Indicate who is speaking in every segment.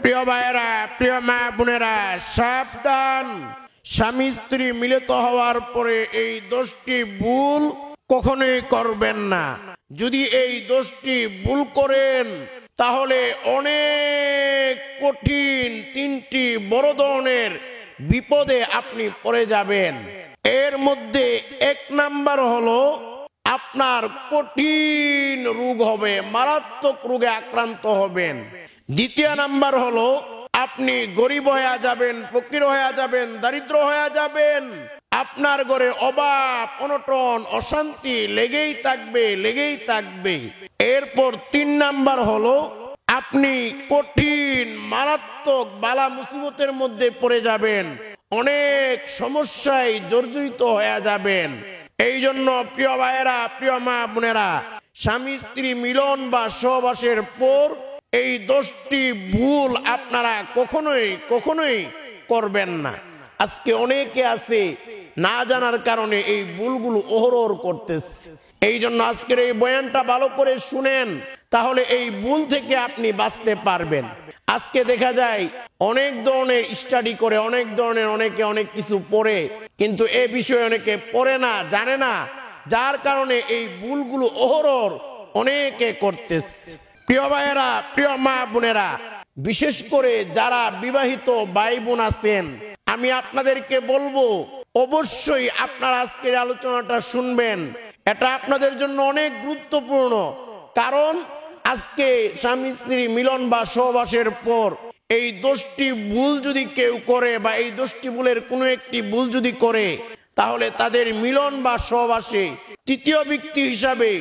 Speaker 1: প্রিয় ভাইয়েরা, প্রিয় মা বোনেরা, সাবধান। স্বামী স্ত্রী মিলিত হওয়ার পরে এই 10টি ভুল কখনোই করবেন না। যদি এই 10টি ভুল করেন তাহলে অনেক কঠিন 3টি বড় ধরনের বিপদে আপনি পড়ে যাবেন। এর মধ্যে 1 নাম্বার হলো আপনার কঠিন রোগ হবে, মারাত্মক রোগে আক্রান্ত হবেন। 2য় নাম্বার হলো আপনি গরিব হয়ে যাবেন, ফকির হয়ে যাবেন, দারিদ্র হয়ে যাবেন। আপনার ঘরে অভাব, অনটন, অশান্তি লেগেই থাকবে। এরপর 3 নাম্বার হলো আপনি কঠিন মারাত্মক বালা মুসিবতের মধ্যে পড়ে যাবেন, অনেক সমস্যায় জর্জরিত হয়ে যাবেন। এই জন্য প্রিয় ভাইয়েরা, প্রিয় মা বোনেরা, স্বামী স্ত্রী মিলন বা সহবাসের পর এই 10টি ভুল আপনারা কখনোই করবেন না। আজকে অনেকে আছে না জানার কারণে এই ভুলগুলো অহরহ করতেছে। এই জন্য আজকের এই বয়ানটা ভালো করে শুনেন, তাহলে এই ভুল থেকে আপনি বাঁচতে পারবেন। আজকে দেখা যায় অনেক ধরনের স্টাডি করে, অনেকে অনেক কিছু পড়ে, কিন্তু এ বিষয়ে অনেকে পড়ে না, জানে না, যার কারণে এই ভুলগুলো অহরহ অনেকে করতেছে। প্রিয় ভাইয়েরা, প্রিয় মা বোনেরা, বিশেষ করে যারা বিবাহিত ভাই বোন আছেন, আমি আপনাদেরকে বলবো অবশ্যই আপনারা আজকের আলোচনাটা শুনবেন। এটা আপনাদের জন্য অনেক গুরুত্বপূর্ণ। কারণ আজকে স্বামী স্ত্রী মিলন বা সহবাসের পর এই 10টি ভুল যদি কেউ করে বা এই 10টি ভুলের কোনো একটি ভুল যদি করে, তাহলে তাদের মিলন বা সহবাসে 3য় ব্যক্তি হিসাবে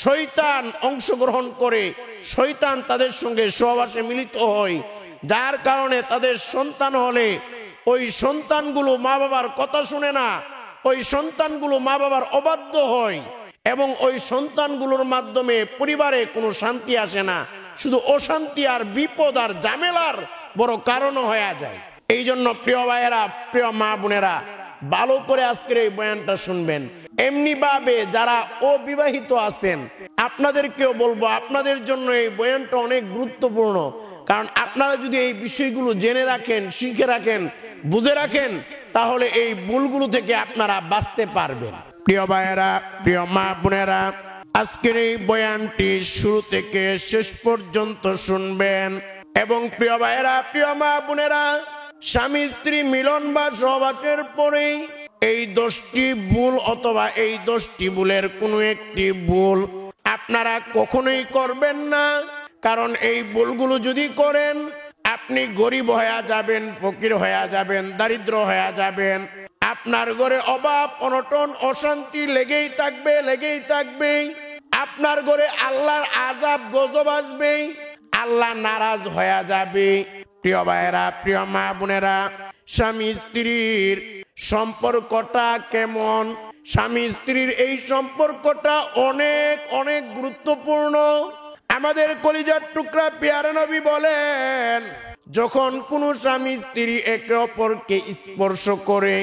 Speaker 1: শয়তান অংশগ্রহণ করে, শয়তান তাদের সঙ্গে সহবাসে মিলিত হয়। যার কারণে তাদের সন্তান হলে ওই সন্তানগুলো মা বাবার কথা শুনে না, ওই সন্তানগুলো মা বাবার অবাধ্য হয়, এবং ওই সন্তানগুলোর মাধ্যমে পরিবারে কোনো শান্তি আসে না, শুধু অশান্তি আর বিপদ আর ঝামেলার বড় কারণ হয়ে যায়। এই জন্য প্রিয় ভাইয়েরা, প্রিয় মা বোনেরা, ভালো করে আজকের এই বয়ানটা শুনবেন। এমনি ভাবে যারা অবিবাহিত আছেন, আপনাদেরকেও বলবো, আপনাদের জন্য এই বয়ানটা অনেক গুরুত্বপূর্ণ। কারণ আপনারা যদি এই বিষয়গুলো জেনে রাখেন, শিখে রাখেন, বুঝে রাখেন, তাহলে এই ভুলগুলো থেকে আপনারা বাঁচতে পারবেন। প্রিয় ভাইয়েরা, প্রিয় মা বোনেরা, আজকের এই বয়ানটি শুরু থেকে শেষ পর্যন্ত শুনবেন। এবং প্রিয় ভাইয়েরা, প্রিয় মা বোনেরা, স্বামী স্ত্রী মিলন বা সহবাসের পরেই এই 10টি ভুল অথবা এই 10টি ভুলের কোনো একটি ভুল আপনারা কখনোই করবেন না। কারণ এই ভুলগুলো যদি করেন, আপনি গরিব হয়ে যাবেন, ফকির হয়ে যাবেন, দারিদ্র হয়ে যাবেন। আপনার ঘরে অভাব, অনটন, অশান্তি লেগেই থাকবে। আপনার ঘরে আল্লাহর আযাব গজব আসবে, আল্লাহ নারাজ হয়ে যাবে। প্রিয় ভাইয়েরা, প্রিয় মা বোনেরা, স্বামী স্ত্রীর সম্পর্কটা কেমন? স্বামী স্ত্রীর এই সম্পর্কটা অনেক গুরুত্বপূর্ণ। আমাদের কলিজার টুকরা পেয়ারা নবী বলেন, যখন কোনো স্বামী স্ত্রী একে অপরকে স্পর্শ করে,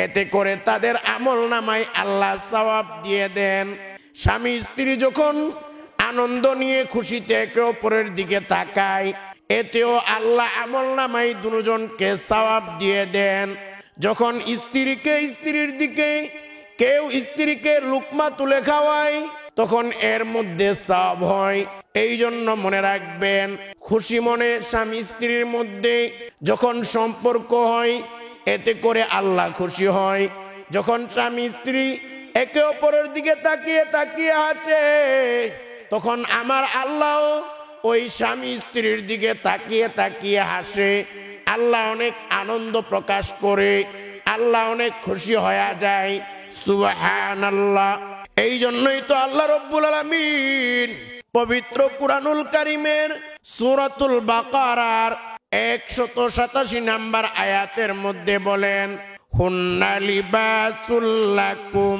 Speaker 1: এতে করে তাদের আমল নামায় আল্লাহ সওয়াব দিয়ে দেন। স্বামী স্ত্রী যখন আনন্দ নিয়ে খুশিতে একে অপরের দিকে তাকায়, এতেও আল্লাহ আমল নামায় দুজনকে সওয়াব দিয়ে দেন। যখন স্ত্রীর দিকে কেউ স্ত্রীকে লুকমা তুলে খাওয়ায়, তখন এর মধ্যে সওয়াব হয়। এই জন্য মনে রাখবেন, খুশি মনে স্বামী স্ত্রীর মধ্যে যখন সম্পর্ক হয়, এতে করে আল্লাহ খুশি হয়। যখন স্বামী স্ত্রী একে অপরের দিকে তাকিয়ে হাসে, তখন আমার আল্লাহ ওই স্বামী স্ত্রীর দিকে তাকিয়ে হাসে। আল্লাহ অনেক আনন্দ প্রকাশ করে, আল্লাহ অনেক খুশি হয়ে যায়। সুবহানাল্লাহ। এই জন্যই তো আল্লাহ রাব্বুল আলামিন পবিত্র কুরআনুল কারীমের সূরাতুল বাকারার 187 নম্বর আয়াতের মধ্যে বলেন, হুন্না লিবাসুল লাকুম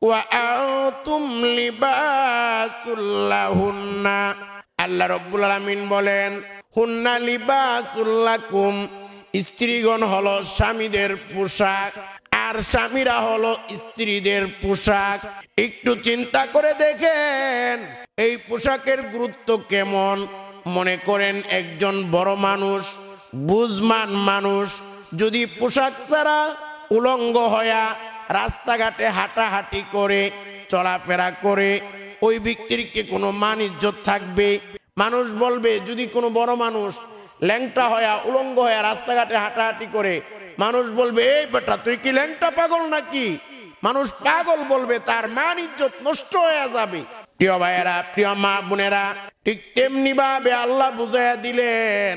Speaker 1: ওয়া আনতুম লিবাসুল লাহুন্না। আল্লাহ রাব্বুল আলামিন বলেন, হুন্না লিবাসুল লাকুম, স্ত্রীগণ হলো স্বামীদের পোশাক, আর স্বামীরা হলো স্ত্রীদের পোশাক। একটু চিন্তা করে দেখেন এই পোশাকের গুরুত্ব কেমন। মনে করেন একজন বড় মানুষ বুঝমান মানুষ যদি পোশাক ছাড়া উলঙ্গ হয়া রাস্তাঘাটে হাঁটাহাঁটি করে চলাফেরা করে, ওই ব্যক্তির কি কোনো মান ইজ্জত থাকবে? মানুষ বলবে, যদি কোনো বড় মানুষ ল্যাংটা হয়া উলঙ্গ হয়া রাস্তাঘাটে হাঁটাহাঁটি করে, মানুষ বলবে, এই বেটা তুই কি ল্যাংটা পাগল নাকি? মানুষ পাগল বলবে, তার মান ইজ্জত নষ্ট হয়ে যাবে। প্রিয় ভাইয়েরা, প্রিয় মা বোনেরা, ঠিক তেমনি ভাবে আল্লাহ বুঝাইয়া দিলেন,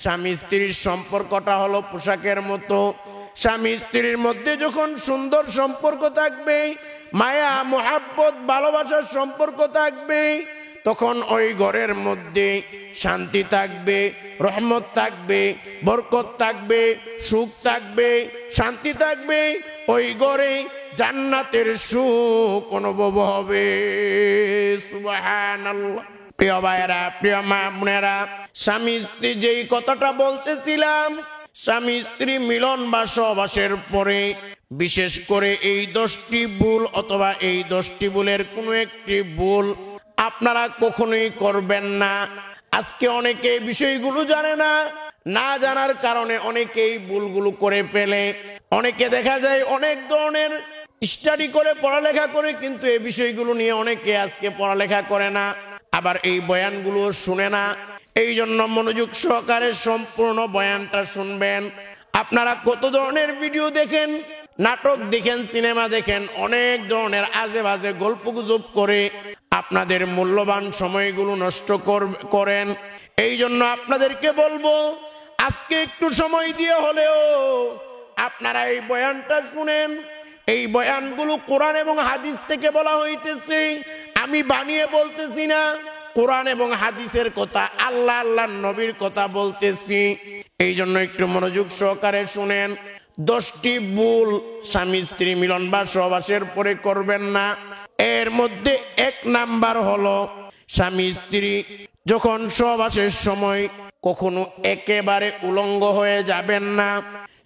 Speaker 1: স্বামী স্ত্রীর সম্পর্কটা হলো পোশাকের মতো। স্বামী স্ত্রীর মধ্যে যখন সুন্দর সম্পর্ক থাকবে, মায়া মোহাব্বত ভালোবাসার সম্পর্ক থাকবে, তখন ওই ঘরের মধ্যে শান্তি থাকবে, রহমত থাকবে, বরকত থাকবে, সুখ থাকবে, শান্তি থাকবে। ওই ঘরে জান্নাতের সুখ অনুভব হবে। সুবহানাল্লাহ। প্রিয় ভাইয়েরা, প্রিয় মা বোনেরা, স্বামী স্ত্রী যেই কথাটা বলতেছিলাম, স্বামী স্ত্রী মিলন বা সহবাসের পরে বিশেষ করে এই 10টি ভুল অথবা এই 10টি ভুলের কোনো একটি ভুল আপনারা কখনোই করবেন না। আজকে অনেকে বিষয়গুলো জানে না, না জানার কারণে অনেকেই ভুলগুলো করে ফেলে। অনেকে দেখা যায় অনেক ধরনের স্টাডি করে পড়ালেখা করে, কিন্তু এই বিষয়গুলো নিয়ে অনেকে আজকে পড়ালেখা করে না, আবার এই বয়ানগুলো শুনে না। এই জন্য মনোযোগ সহকারে সম্পূর্ণ বয়ানটা শুনবেন। আপনারা কত ধরনের ভিডিও দেখেন, নাটক দেখেন, সিনেমা দেখেন, অনেক ধরনের আজে বাজে গল্প গুজব করে আপনাদের মূল্যবান সময়গুলো নষ্ট করেন। এই জন্য আপনাদেরকে বলবো, আজকে একটু সময় দিয়ে হলেও আপনারা এই বয়ানটা শুনেন। এই বয়ানগুলো কোরআন এবং হাদিস থেকে বলা হইতেছে, আমি বানিয়ে বলতেছি না, কোরআন এবং হাদিসের কথা, আল্লাহ আল্লাহর নবীর কথা বলতেছি। এই জন্য একটু মনোযোগ সহকারে শুনেন। 10টি ভুল স্বামী স্ত্রী মিলন বা সহবাসের পরে করবেন না। এর মধ্যে 1 নাম্বার হলো, স্বামী স্ত্রী যখন সহবাসের সময় কখনো একেবারে উলঙ্গ হয়ে যাবেন না।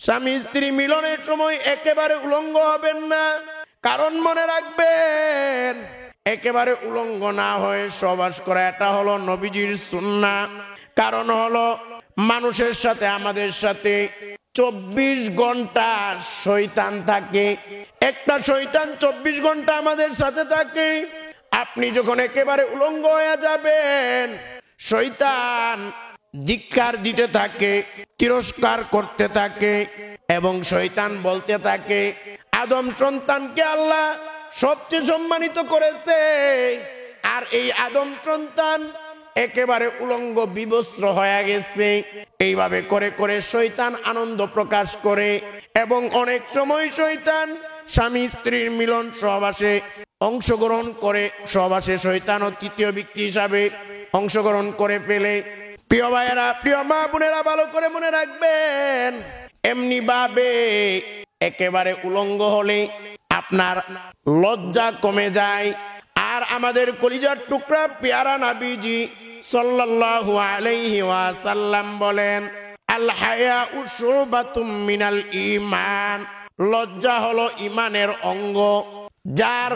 Speaker 1: স্বামী স্ত্রী মিলনের সময় একেবারে উলঙ্গ হবেন না। কারণ মনে রাখবেন, একেবারে উলঙ্গ না হয়ে সহবাস করা এটা হলো নবীজির সুন্নাহ। কারণ হলো, মানুষের সাথে, আমাদের সাথে 24 ঘন্টা শয়তান থাকে। একটা শয়তান 24 ঘন্টা আমাদের সাথে থাকে। আপনি যখন একেবারে উলঙ্গ হয়ে যাবেন, শয়তান ধিক্কার দিতে থাকে, তিরস্কার করতে থাকে, এবং শয়তান বলতে থাকে, আদম সন্তানকে আল্লাহ সবচেয়ে সম্মানিত করেছে, আর এই আদম সন্তান একেবারে উলঙ্গ বিবস্ত্র হয়ে গেছে। এইভাবে করে করে শয়তান আনন্দ প্রকাশ করে, এবং অনেক সময় শয়তান স্বামী স্ত্রীর মিলন সহবাসে অংশগ্রহণ করে, সহবাসে শয়তানও তৃতীয় ব্যক্তি হিসাবে অংশগ্রহণ করে ফেলে। প্রিয় ভাইয়েরা, প্রিয় মা বোনেরা, ভালো করে মনে রাখবেন, এমনি ভাবে একেবারে উলঙ্গ হলে আপনার লজ্জা কমে যায়। আর আমাদের কলিজার টুকরা পেয়ারা নবীজি সাল্লাল্লাহু আলাইহি ওয়াসাল্লাম বলেন, আল হায়াউ শুবাতুম মিনাল ঈমান, লজ্জা হলো ঈমানের অঙ্গ। যার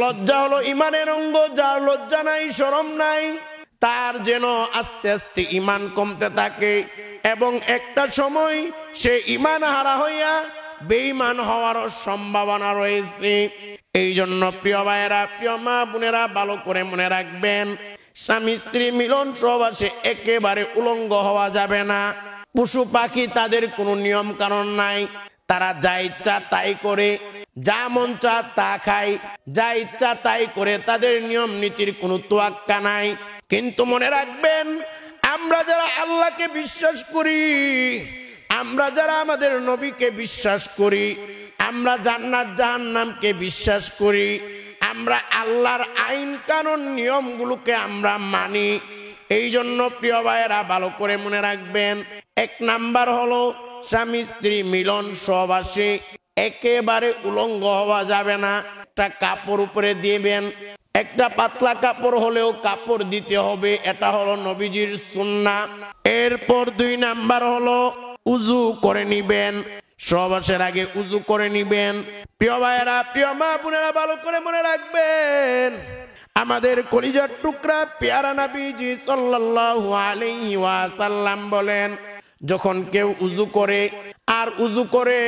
Speaker 1: লজ্জা হলো ঈমানের অঙ্গ, যার লজ্জা নাই, শরম নাই, তার যেন আস্তে আস্তে ঈমান কমতে থাকে, এবং একটা সময় সে ঈমান হারা হইয়া বেঈমান হওয়ার সম্ভাবনা রয়েছে। এই জন্য প্রিয় ভাইয়েরা, প্রিয় মা বোনেরা, ভালো করে মনে রাখবেন, স্বামী স্ত্রী মিলন সহবাসে একেবারে উলঙ্গ হওয়া যাবে না। পশু পাখি, তাদের কোনো নিয়ম কানুন নাই, তারা যা ইচ্ছা তাই করে, যা মন চা তা খায়, যা ইচ্ছা তাই করে, তাদের নিয়ম নীতির কোনো তোয়াক্কা নাই। কিন্তু মনে রাখবেন, আমরা যারা আল্লাহকে বিশ্বাস করি, আমরা যারা আমাদের নবীকে বিশ্বাস করি, আমরা জান্নাত জাহান্নামকে বিশ্বাস করি, আমরা আল্লাহর আইন কানুন নিয়মগুলোকে আমরা মানি। এই জন্য প্রিয় ভাইয়েরা, ভালো করে মনে রাখবেন, 1 নাম্বার হলো, স্বামী স্ত্রী মিলন সহবাসে একেবারে উলঙ্গ হওয়া যাবে না। একটা কাপড় উপরে দিবেন, একটা পাতলা কাপড় হলেও কাপড় দিতে হবে, এটা হলো নবীজির সুন্নাহ। এরপর 2 নাম্বার হলো, উযু করে নিবেন, সহবাসের আগে উযু করে নিবেন। প্রিয় ভাইয়েরা, প্রিয় মা বোনেরা, ভালো করে মনে রাখবেন, আমাদের কলিজার টুকরা পেয়ারা নবীজি সাল্লাল্লাহু আলাইহি ওয়াসাল্লাম বলেন, যখন কেউ উযু করে আর উযু করে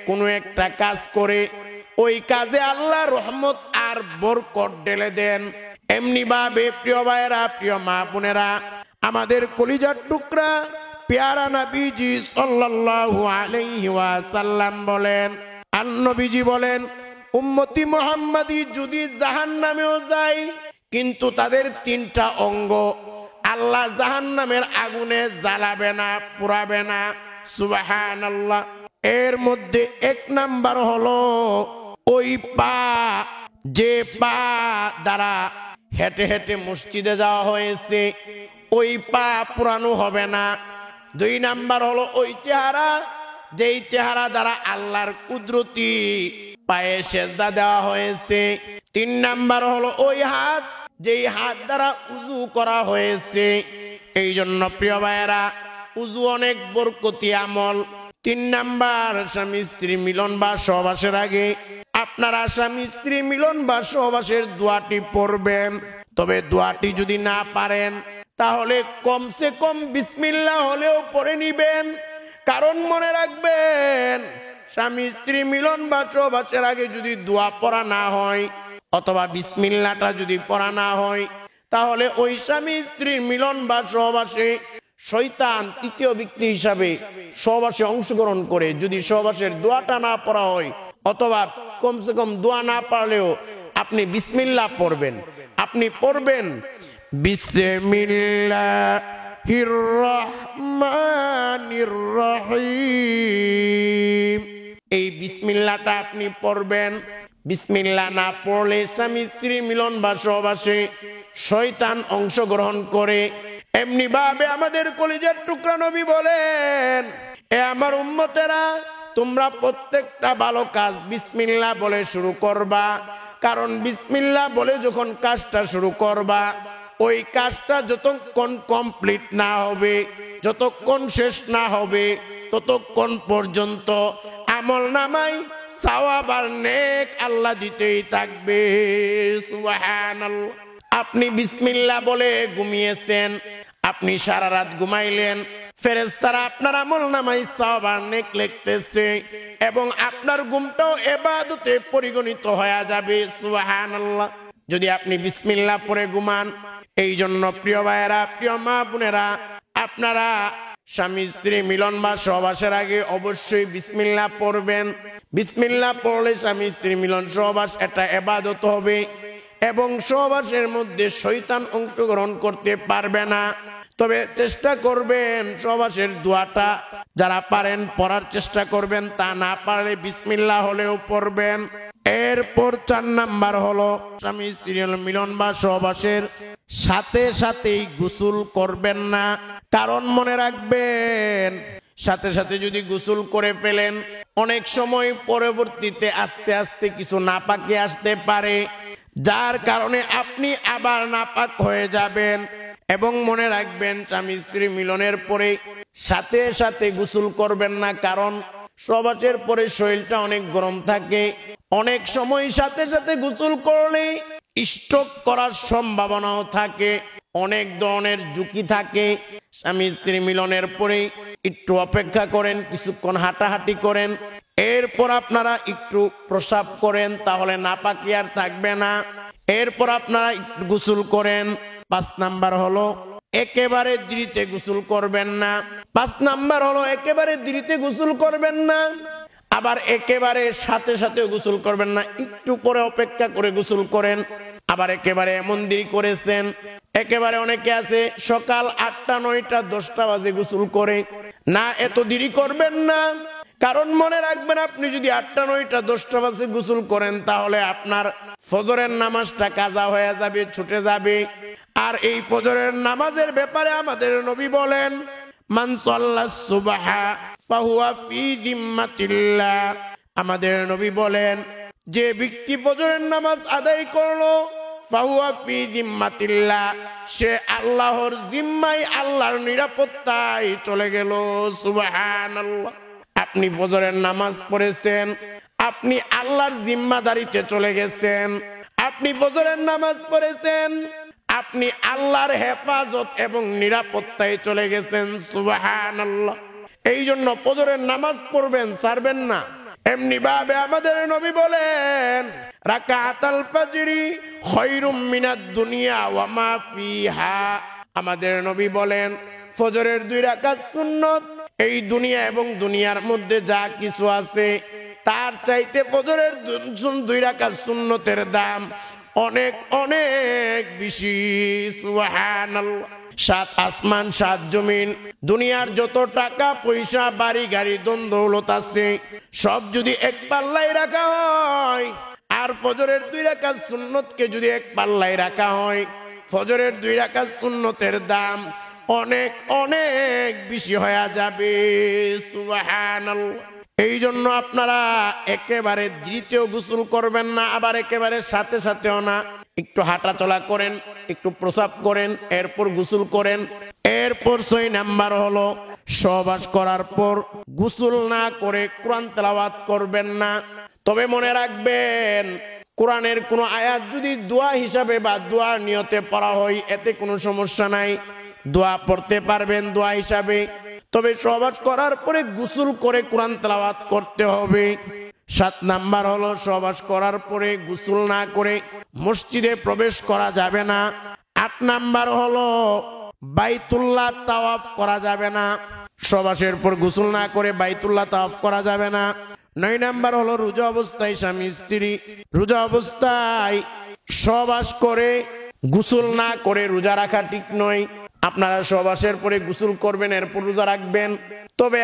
Speaker 1: কোনো একটা কাজ করে, ওই কাজে আল্লাহ রহমত আর বরকত ঢেলে দেন। এমনি ভাবে প্রিয় ভাইয়েরা, প্রিয় মা বোনেরা, আমাদের কলিজার টুকরা পেয়ারা নবীজি সাল্লাল্লাহু আলাইহি ওয়াসাল্লাম বলেন, আর নবীজি বলেন, উম্মতি মুহাম্মাদি যদি জাহান্নামেও যায় কিন্তু তাদের 3টা অঙ্গ আল্লাহ জাহান্নামের আগুনে জ্বালাবে না, পুড়াবে না। সুবহানাল্লাহ। এর মধ্যে 1 নাম্বার হলো ওই পা, যে পা দ্বারা হেঁটে হেঁটে মসজিদে যাওয়া হয়েছে, ওই পা পুরানো হবে না। 2 নাম্বার হলো ওই চেহারা, যেই চেহারা দ্বারা আল্লাহর কুদরতি পায়ে সেজদা দেওয়া হয়েছে। 3 নাম্বার হলো ওই হাত, যেই হাত দ্বারা উযু করা হয়েছে। এই জন্য প্রিয় ভাইয়েরা, উযু অনেক বরকতি আমল। 3 নাম্বার, স্বামী স্ত্রী মিলন বা সহবাসের আগে আপনারা স্বামী স্ত্রী মিলন বা সহবাসের দোয়াটি পড়বেন। তবে দোয়াটি যদি না পারেন তাহলে কমসে কম বিসমিল্লাহ হলেও পড়ে নিবেন। কারণ মনে রাখবেন, স্বামী স্ত্রী মিলন বা সহবাসের আগে যদি দোয়া পড়া না হয় অথবা বিসমিল্লাহটা যদি পড়া না হয়, তাহলে ওই স্বামী স্ত্রীর মিলন বা সহবাসে শয়তান তৃতীয় ব্যক্তি হিসাবে সহবাসে অংশগ্রহণ করে। যদি সহবাসের দোয়াটা না পড়া হয় অথবা কমসে কম দোয়া না পারলেও আপনি বিসমিল্লাহ পড়বেন। আপনি পড়বেন বিসমিল্লাহির রহমানির রহিম। এই বিসমিল্লাহটা আপনি পড়বেন। বিসমিল্লাহ না পড়লে স্বামী স্ত্রী মিলন বা সহবাসে শয়তান অংশগ্রহণ করে। এমনি ভাবে আমাদের কলিজার টুকরা নবী বলেন, এ আমার উম্মতেরা, তোমরা প্রত্যেকটা ভালো কাজ বিসমিল্লাহ বলে শুরু করবা। কারণ বিসমিল্লাহ বলে যখন কাজটা শুরু করবা, ওই কাজটা যতক্ষণ কমপ্লিট না হবে, যতক্ষণ শেষ না হবে, ততক্ষণ পর্যন্ত আমল নামাই সওয়াব আর নেক আল্লাহ দিতেই থাকবে। সুবহানাল্লাহ। আপনি বিসমিল্লাহ বলে ঘুমিয়েছেন, আপনি সারা রাত ঘুমাইলেন, ফেরেশতারা আপনার আমল নামাই সওয়াব আর নেক লিখতেছে এবং আপনার ঘুমটাও ইবাদতে পরিগণিত হয়ে যাবে। সুবহানাল্লাহ। যদি আপনি বিসমিল্লাহ পড়ে ঘুমান। এই জন্য প্রিয় ভাইয়েরা, প্রিয় মা বোনেরা, আপনারা স্বামী স্ত্রী মিলন বা সহবাসের আগে অবশ্যই বিসমিল্লাহ পড়বেন। বিসমিল্লাহ পড়লে স্বামী স্ত্রী মিলন সহবাস এটা ইবাদত হবে এবং সহবাসের মধ্যে শয়তান অংশগ্রহণ করতে পারবে না। তবে চেষ্টা করবেন সহবাসের দোয়াটা যারা পারেন পড়ার চেষ্টা করবেন, তা না পারলে বিসমিল্লাহ হলেও পড়বেন। এরপর 4 নাম্বার হলো স্বামী স্ত্রী মিলন বা সহবাসের সাথে সাথেই গোসল করবেন না। কারণ মনে রাখবেন, সাথে সাথে যদি গোসল করে ফেলেন, অনেক সময় পরবর্তীতে আস্তে আস্তে কিছু নাপাকি আসতে পারে, যার কারণে আপনি আবার নাপাক হয়ে যাবেন। এবং মনে রাখবেন, স্বামী স্ত্রী মিলনের পরে সাথে সাথে গোসল করবেন না। কারণ সহবাসের পরে শরীরটা অনেক গরম থাকে। অনেক সময় সাথে সাথে গোসল করলে স্ট্রোক করার সম্ভাবনাও থাকে, অনেক ধরনের ঝুঁকি থাকে। স্বামী স্ত্রী মিলনের পরে একটু অপেক্ষা করেন, কিছুক্ষণ হাঁটাহাঁটি করেন, এরপর আপনারা একটু প্রস্রাব করেন, তাহলে নাপাকি আর থাকবে না। এরপর আপনারা একটু গোসল করেন। 5 নাম্বার হলো একেবারে দেরিতে গোসল করবেন না। 5 নাম্বার হলো একেবারে দেরিতে গোসল করবেন না, আবার একেবারে সাথে সাথে গোসল করবেন না, একটু পরে অপেক্ষা করে গোসল করেন। আবার একেবারে এমন দেরি করেছেন, একেবারে অনেকে আছে সকাল 8টা 9টা 10টা বাজে গোসল করে না, এত দেরি করবেন না। কারণ মনে রাখবেন, আপনি যদি 8টা 9টা 10টা বাজে গোসল করেন তাহলে আপনার ফজরের নামাজটা কাজা হয়ে যাবে, ছুটে যাবে। আর এই ফজরের নামাজের ব্যাপারে আমাদের নবী বলেন, মান সাল্লাস সুবহা ফাহুয়া ফি জিম্মাতিল্লাহ। আমাদের নবী বলেন, যে ব্যক্তি ফজরের নামাজ আদায় করলো, ফাহুয়া ফি জিম্মাতিল্লাহ, সে আল্লাহর জিম্মায়, আল্লাহর নিরাপত্তায় চলে গেল। সুবহানাল্লাহ। আপনি ফজরের নামাজ পড়েছেন, আপনি আল্লাহর জিম্মাদারিতে চলে গেছেন। আপনি ফজরের নামাজ পড়েছেন, আপনি আল্লাহর হেফাজত এবং নিরাপত্তায় চলে গেছেন। সুবহানাল্লাহ। এই জন্য ফজরের নামাজ পড়বেন, ছাড়বেন না। এমনি ভাবে আমাদের নবী বলেন রাকাতাল ফাজরি খায়রুম মিনাদ দুনিয়া ওয়া মা ফিহা। আমাদের নবী বলেন ফজরের 2 রাকাত সুন্নত এই দুনিয়া এবং দুনিয়ার মধ্যে যা কিছু আছে তার চাইতে ফজরের 2 রাকাত সুন্নতের দাম অনেক অনেক বেশি। সুবহানাল্লাহ। 7 আসমান 7 জমিন, দুনিয়ার যত টাকা পয়সা বাড়ি গাড়ি ধন দৌলত আছে সব যদি এক পাল্লায় রাখা হয় আর ফজরের 2 রাকাত সুন্নতকে যদি এক পাল্লায় রাখা হয়, ফজরের 2 রাকাত সুন্নতের দাম অনেক অনেক বেশি হয়ে যাবে। সুবহানাল্লাহ। এই জন্য আপনারা একেবারে দ্বিতীয় গোসল করবেন না, আবার একেবারে সাথে সাথেও না। একটু হাঁটা চলা করেন, একটু প্রসাব করেন, এরপর গোসল করেন। এরপর 6 নাম্বার হলো সহবাস করার পর গোসল না করে কোরআন তেলাওয়াত করবেন না। তবে মনে রাখবেন কোরআনের কোনো আয়াত যদি দোয়া হিসাবে বা দোয়ার নিয়তে পড়া হয় এতে কোনো সমস্যা নাই, দোয়া পড়তে পারবেন দোয়া হিসাবে। তবে সহবাস করার পরে গোসল করে কোরআন তেলাওয়াত করতে হবে। 7 নাম্বার হলো সহবাস করার পরে গোসল না করে মসজিদে প্রবেশ করা যাবে না। 8 নাম্বার হলো বাইতুল্লাহ তাওয়াফ করা যাবে না। সহবাসের পর গোসল না করে বাইতুল্লাহ তাওয়াফ করা যাবে না। 9 নাম্বার হলো রোজা অবস্থায় স্বামী স্ত্রী রোজা অবস্থায় সহবাস করে গোসল না করে রোজা রাখা ঠিক নয়। আপনারা সহবাসের পরে গোসল করবেন, এরপর রোজা রাখবেন। তবে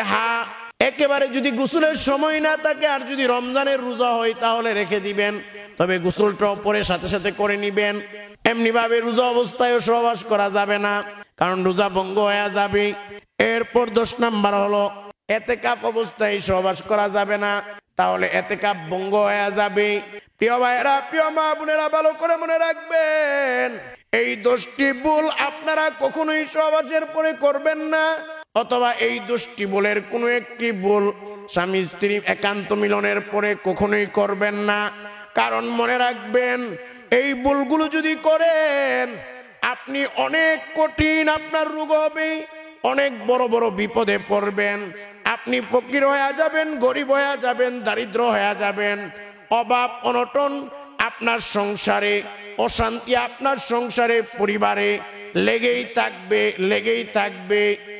Speaker 1: একেবারে যদি গোসলের সময় না থাকে আর যদি রমজানের রোজা হয় তাহলে রেখে দিবেন, তবে গোসলটাও পরে সাথে সাথে করে নিবেন। এমনি ভাবে রোজা অবস্থায় সহবাস করা যাবে না, কারণ রোজা ভঙ্গ হয়ে যাবে। এরপর 10 নাম্বার হলো এতেকাফ অবস্থায় সহবাস করা যাবে না, তাহলে এতেকাফ ভঙ্গ হয়ে যাবে। প্রিয় ভাইরা, প্রিয় মা বোনেরা, ভালো করে মনে রাখবেন এই 10টি ভুল আপনারা কখনোই সহবাসের পরে করবেন না, অথবা এই 10টি ভুলের কোনো একটি ভুল স্বামী স্ত্রী একান্ত মিলনের পরে কখনোই করবেন না। কারণ মনে রাখবেন এই ভুলগুলো যদি করেন আপনি অনেক কঠিন আপনার রোগ হবে, অনেক বড় বড় বিপদে পড়বেন। আপনি ফকির হয়ে যাবেন, গরিব হয়ে যাবেন, দারিদ্র হয়ে যাবেন। অভাব অনটন আপনার সংসারে, অশান্তি আপনার সংসারে পরিবারে লেগেই থাকবে, লেগেই থাকবে।